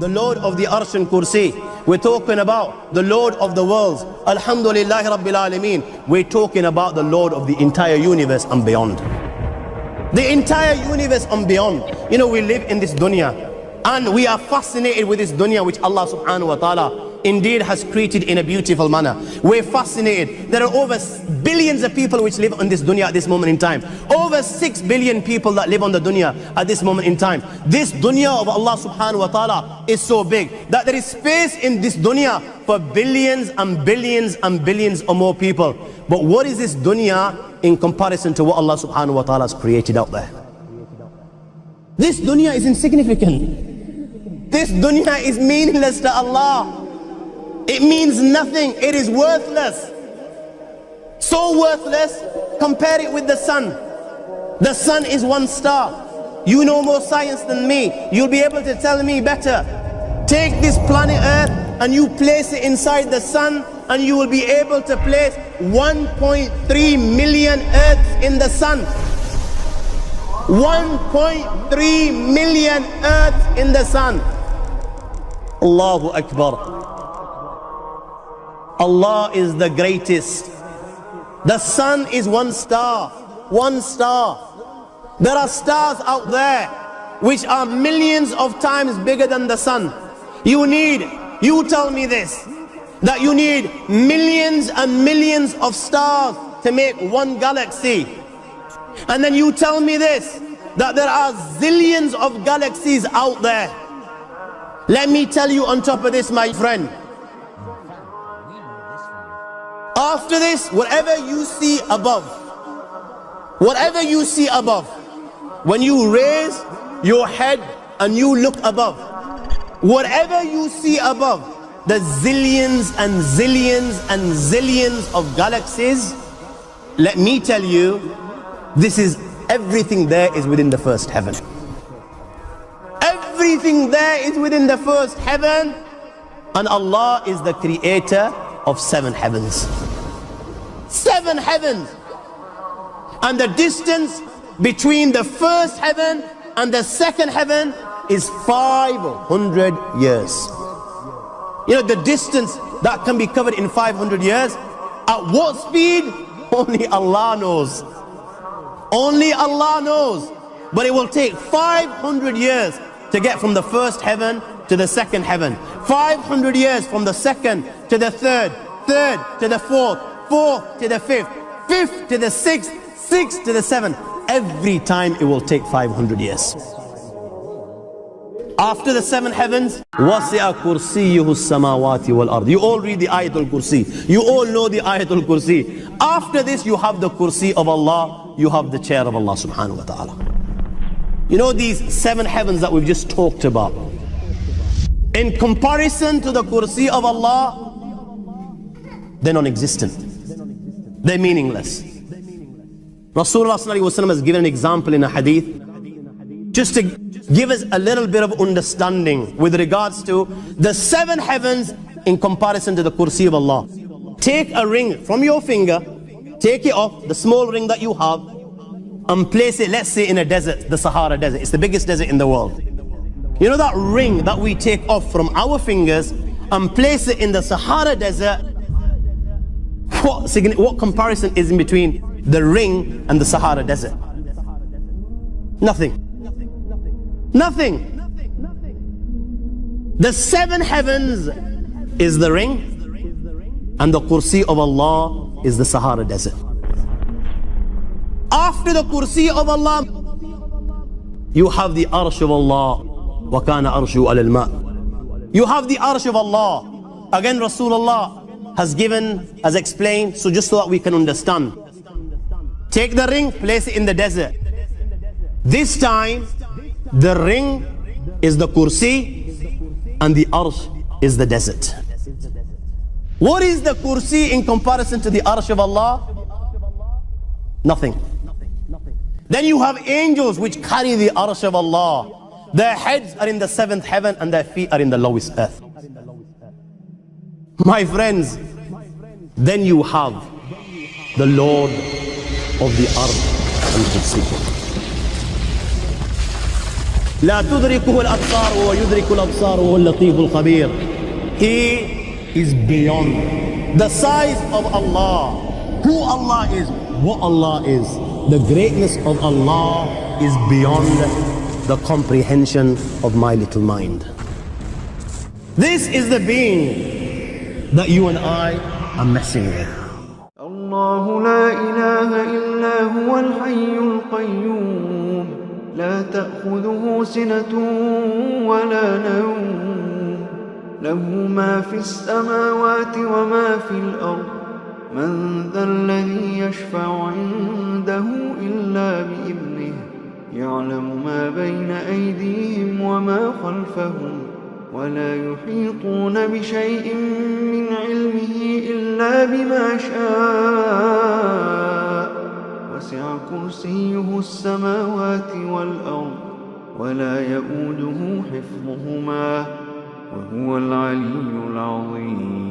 the Lord of the Arsh and Kursi. We're talking about the Lord of the worlds. Alhamdulillah Rabbil Alameen. We're talking about the Lord of the entire universe and beyond. The entire universe and beyond. You know, we live in this dunya and we are fascinated with this dunya which Allah subhanahu wa ta'ala indeed has created in a beautiful manner. We're fascinated. There are over billions of people which live on this dunya at this moment in time. Over 6 billion people that live on the dunya at this moment in time. This dunya of Allah subhanahu wa ta'ala is so big that there is space in this dunya for billions and billions and billions or more people. But what is this dunya in comparison to what Allah subhanahu wa ta'ala has created out there? This dunya is insignificant. This dunya is meaningless to Allah. It means nothing. It is worthless. So worthless, compare it with the sun. The sun is one star. You know more science than me. You'll be able to tell me better. Take this planet Earth and you place it inside the sun and you will be able to place 1.3 million Earths in the sun. 1.3 million Earths in the sun. Allahu Akbar. Allah is the greatest. The sun is one star. One star. There are stars out there which are millions of times bigger than the sun. You tell me this, that you need millions and millions of stars to make one galaxy. And then you tell me this, that there are zillions of galaxies out there. Let me tell you on top of this, my friend. After this, whatever you see above, when you raise your head and you look above, whatever you see above, the zillions and zillions and zillions of galaxies, let me tell you, everything there is within the first heaven. Everything there is within the first heaven, and Allah is the creator of 7 heavens. 7 heavens. And the distance between the first heaven and the second heaven is 500 years. You know, the distance that can be covered in 500 years, at what speed? Only Allah knows. Only Allah knows. But it will take 500 years to get from the first heaven to the second heaven. 500 years from the second to the third, third to the fourth, fourth to the fifth, fifth to the sixth, sixth to the seventh. Every time it will take 500 years. After the 7 heavens, وَسِعَ كُرْسِيُّهُ السَّمَاوَاتِ وَالْأَرْضِ. You all read the Ayatul Kursi. You all know the Ayatul Kursi. After this, you have the Kursi of Allah. You have the chair of Allah subhanahu wa ta'ala. You know these 7 heavens that we've just talked about, in comparison to the Kursi of Allah, they're non-existent. They're meaningless. Rasulullah sallallahu alaihi wasallam has given an example in a hadith just to give us a little bit of understanding with regards to the 7 heavens in comparison to the Kursi of Allah. Take a ring from your finger, take it off, the small ring that you have, and place it, let's say, in a desert, the Sahara Desert. It's the biggest desert in the world. You know that ring that we take off from our fingers and place it in the Sahara Desert? What comparison is in between the ring and the Sahara Desert? Nothing. Nothing. The 7 heavens is the ring, and the Kursi of Allah is the Sahara Desert. After the Kursi of Allah, you have the Arsh of Allah. وَكَانَ أَرْشُهُ عَلَى الْمَاءِ. You have the Arsh of Allah. Again, Rasulullah has explained, so just so that we can understand. Take the ring, place it in the desert. This time, the ring is the Kursi and the Arsh is the desert. What is the Kursi in comparison to the Arsh of Allah? Nothing. Then you have angels which carry the Arsh of Allah. Their heads are in the 7th heaven and their feet are in the lowest earth. My friends, then you have the Lord of the Arsh and Kursi. لا تدركه الأبصار وهو يدرك الأبصار وهو اللطيف الخبير. He is beyond the size of Allah, who Allah is, what Allah is. The greatness of Allah is beyond the comprehension of my little mind. This is the being that you and I are messing with. الله لا إله إلا هو الحي القيوم لا تأخذه سنة ولا نوم له ما في السماوات وما في الأرض من ذا الذي يشفع عنده إلا بإذنه يعلم ما بين أيديهم وما خلفهم ولا يحيطون بشيء من علمه إلا بما شاء وسع كرسيه السماوات والأرض ولا يؤوده حفظهما وهو العلي العظيم.